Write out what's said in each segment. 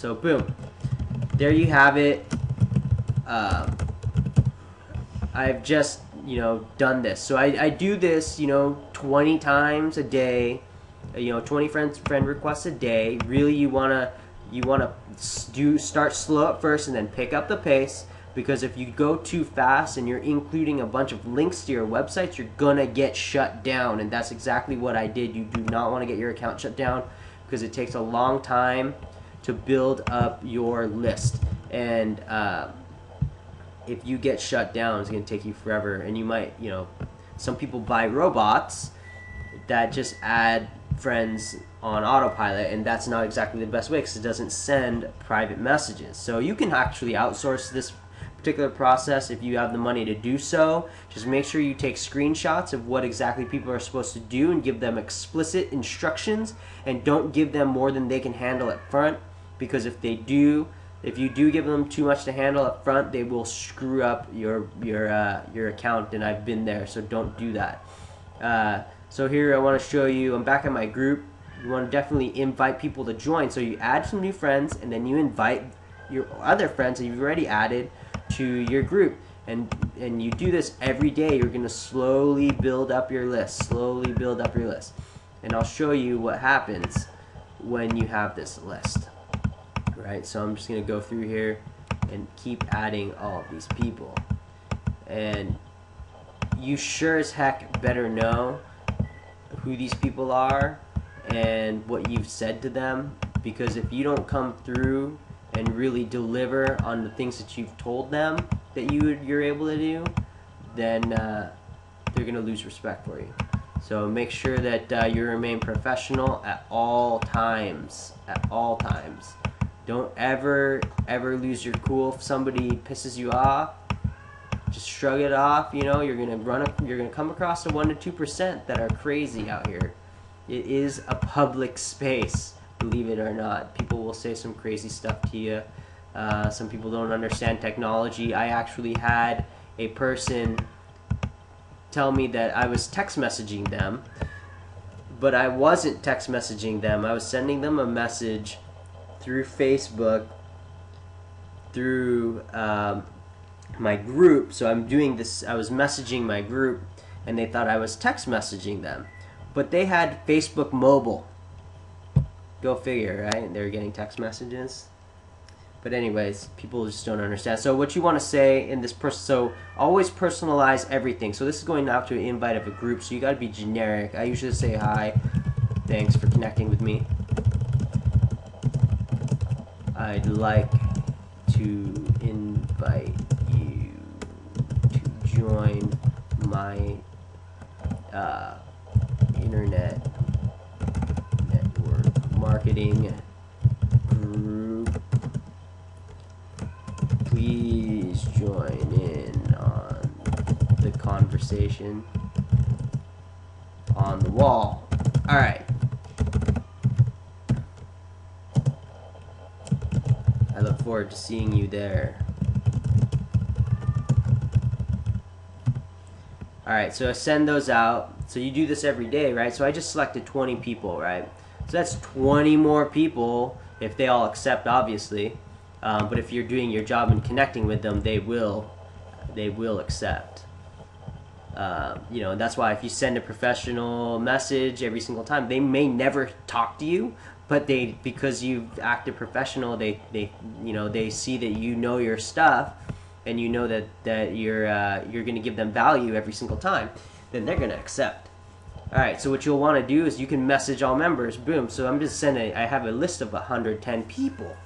So boom, there you have it. I've just done this. So I do this 20 times a day. 20 friend requests a day. Really, you wanna start slow at first and then pick up the pace, because if you go too fast and you're including a bunch of links to your websites, you're gonna get shut down. And that's exactly what I did. You do not want to get your account shut down, because it takes a long time to build up your list. And if you get shut down, it's going to take you forever. And you might, some people buy robots that just add friends on autopilot, and that's not exactly the best way, because it doesn't send private messages. So you can actually outsource this particular process if you have the money to do so. Just make sure you take screenshots of what exactly people are supposed to do and give them explicit instructions, and don't give them more than they can handle at front, because if you do give them too much to handle up front, they will screw up your account, and I've been there, so don't do that. So here I want to show you, I'm back at my group. You want to definitely invite people to join. So you add some new friends, and then you invite your other friends that you've already added to your group. And you do this every day. You're going to slowly build up your list, slowly build up your list. And I'll show you what happens when you have this list. Right, so I'm just going to go through here and keep adding all of these people. And you sure as heck better know who these people are and what you've said to them, because if you don't come through and really deliver on the things that you've told them that you're able to do, then they're going to lose respect for you. So make sure that you remain professional at all times. At all times. Don't ever lose your cool. If somebody pisses you off, just shrug it off. You're gonna come across the 1 to 2% that are crazy out here. It is a public space, believe it or not. People will say some crazy stuff to you. Some people don't understand technology. I actually had a person tell me that I was text messaging them, but I wasn't text messaging them. I was sending them a message through Facebook, through my group. So I'm doing this, I was messaging my group, and they thought I was text messaging them, but they had Facebook mobile. Go figure, right? They were getting text messages. But anyways, people just don't understand. So what you want to say in this so always personalize everything. So this is going out to an invite of a group, so you got to be generic. I usually say hi, thanks for connecting with me. I'd like to invite you to join my internet network marketing group. Please join in on the conversation on the wall. All right. I look forward to seeing you there. Alright, so I send those out. So you do this every day, right? So I just selected 20 people, right? So that's 20 more people, if they all accept, obviously. But if you're doing your job and connecting with them, they will accept. And that's why if you send a professional message every single time, they may never talk to you, but because you've acted professional, they see that you know your stuff, and you know that you're going to give them value every single time, then they're going to accept. All right, so what you'll want to do is you can message all members. Boom. So I'm just sending. I have a list of 110 people.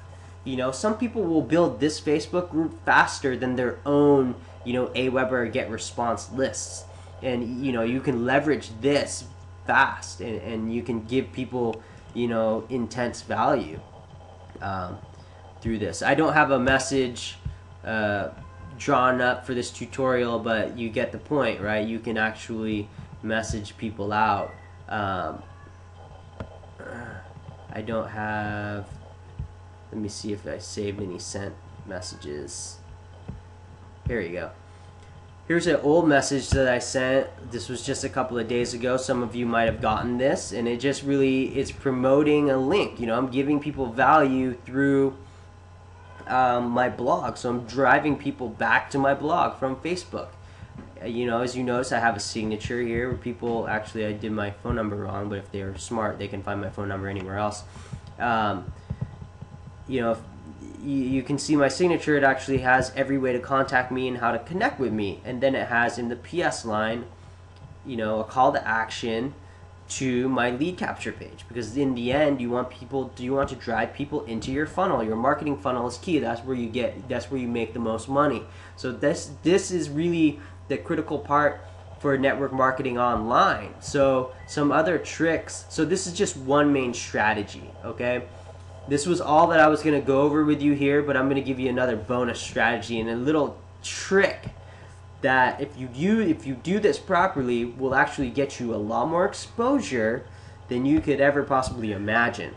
Some people will build this Facebook group faster than their own AWeber GetResponse lists, and you can leverage this fast, and you can give people intense value through this. I don't have a message drawn up for this tutorial, but you get the point, right? You can actually message people out. I don't have, let me see if I saved any sent messages. Here you go. Here's an old message that I sent. This was just a couple of days ago. Some of you might have gotten this, and it just really is promoting a link. You know, I'm giving people value through my blog, so I'm driving people back to my blog from Facebook. You know, as you notice, I have a signature here where people, actually I did my phone number wrong, but if they're smart, they can find my phone number anywhere else. You know, if you can see my signature. It actually has every way to contact me and how to connect with me, and then it has in the PS line, you know, a call to action to my lead capture page, because in the end you want to drive people into your funnel. Your marketing funnel is key. That's where you make the most money. So this is really the critical part for network marketing online. So some other tricks. So this is just one main strategy, okay? This was all that I was going to go over with you here, but I'm going to give you another bonus strategy and a little trick that if you do this properly will actually get you a lot more exposure than you could ever possibly imagine.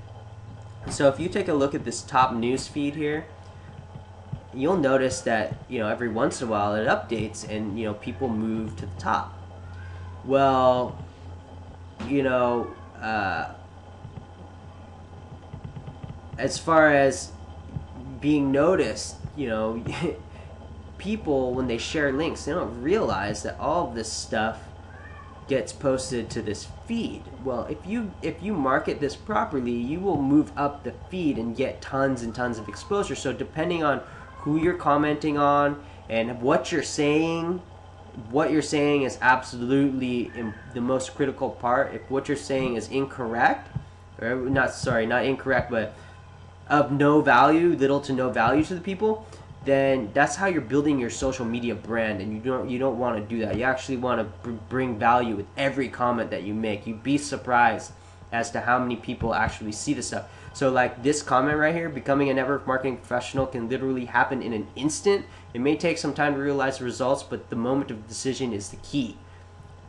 So if you take a look at this top news feed here, you'll notice that, you know, every once in a while it updates and, you know, people move to the top. Well, you know, as far as being noticed, you know, people, when they share links, they don't realize that all of this stuff gets posted to this feed. Well, if you market this properly, you will move up the feed and get tons and tons of exposure. So depending on who you're commenting on and what you're saying is absolutely the most critical part. If what you're saying is incorrect, or not incorrect, but of no value, little to no value to the people, then that's how you're building your social media brand, and you don't want to do that. You actually want to bring value with every comment that you make. You'd be surprised as to how many people actually see this stuff. So like this comment right here, becoming a network marketing professional can literally happen in an instant. It may take some time to realize the results, but the moment of decision is the key.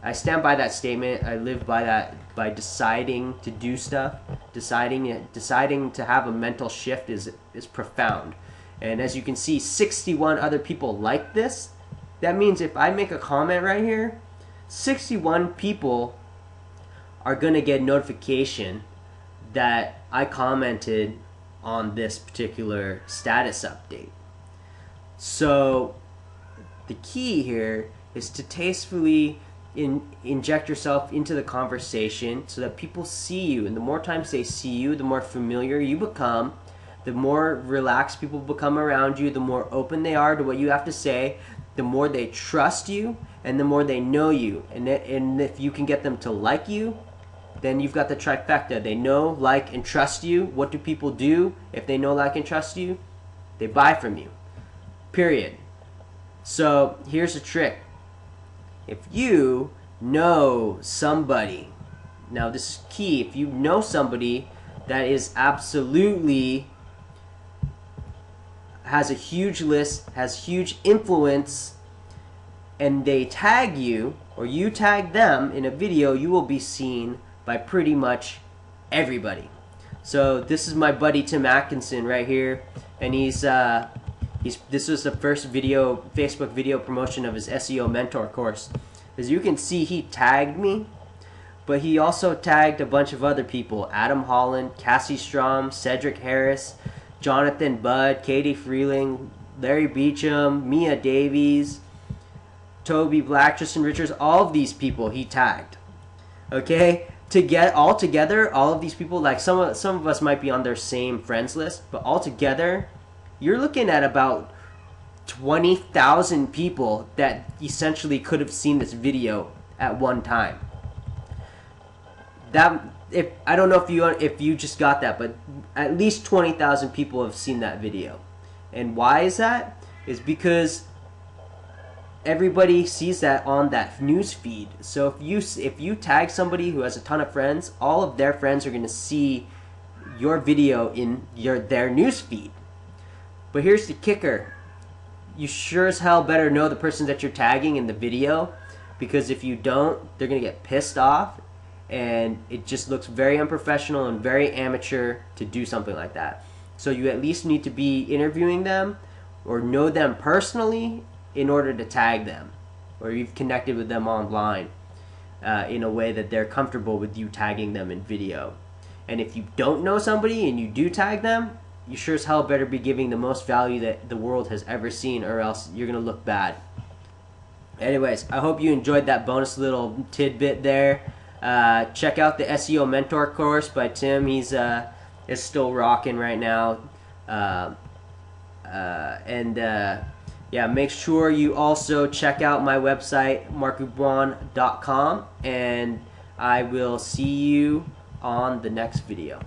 I stand by that statement. I live by that, by deciding to do stuff. Deciding to have a mental shift is profound. And as you can see, 61 other people like this. That means if I make a comment right here, 61 people are going to get notification that I commented on this particular status update. So the key here is to tastefully inject yourself into the conversation so that people see you. And the more times they see you, the more familiar you become. The more relaxed people become around you, the more open they are to what you have to say, the more they trust you, and the more they know you. And if you can get them to like you, then you've got the trifecta. They know, like, and trust you. What do people do if they know, like, and trust you? They buy from you. Period. So here's a trick. If you know somebody, now this is key, if you know somebody that is absolutely has a huge list, has huge influence, and they tag you, or you tag them in a video, you will be seen by pretty much everybody. So this is my buddy Tim Atkinson right here, and this was the first Facebook video promotion of his SEO mentor course. As you can see, he tagged me, but he also tagged a bunch of other people: Adam Holland, Cassie Strom, Cedric Harris, Jonathan Budd, Katie Freeling, Larry Beecham, Mia Davies, Toby Black, Tristan Richards. All of these people he tagged. Okay, all together, all of these people, like some of us might be on their same friends list, but all together, you're looking at about 20,000 people that essentially could have seen this video at one time. I don't know if you just got that, but at least 20,000 people have seen that video. And why is that? Is because everybody sees that on that news feed. So if you tag somebody who has a ton of friends, all of their friends are going to see your video in their news feed. But here's the kicker. You sure as hell better know the person that you're tagging in the video, because if you don't, they're going to get pissed off, and it just looks very unprofessional and very amateur to do something like that. So you at least need to be interviewing them or know them personally in order to tag them. or you've connected with them online in a way that they're comfortable with you tagging them in video. And if you don't know somebody and you do tag them, you sure as hell better be giving the most value that the world has ever seen, or else you're going to look bad. Anyways, I hope you enjoyed that bonus little tidbit there. Check out the SEO Mentor course by Tim. He's is still rocking right now. Yeah, make sure you also check out my website, markgouboin.com, and I will see you on the next video.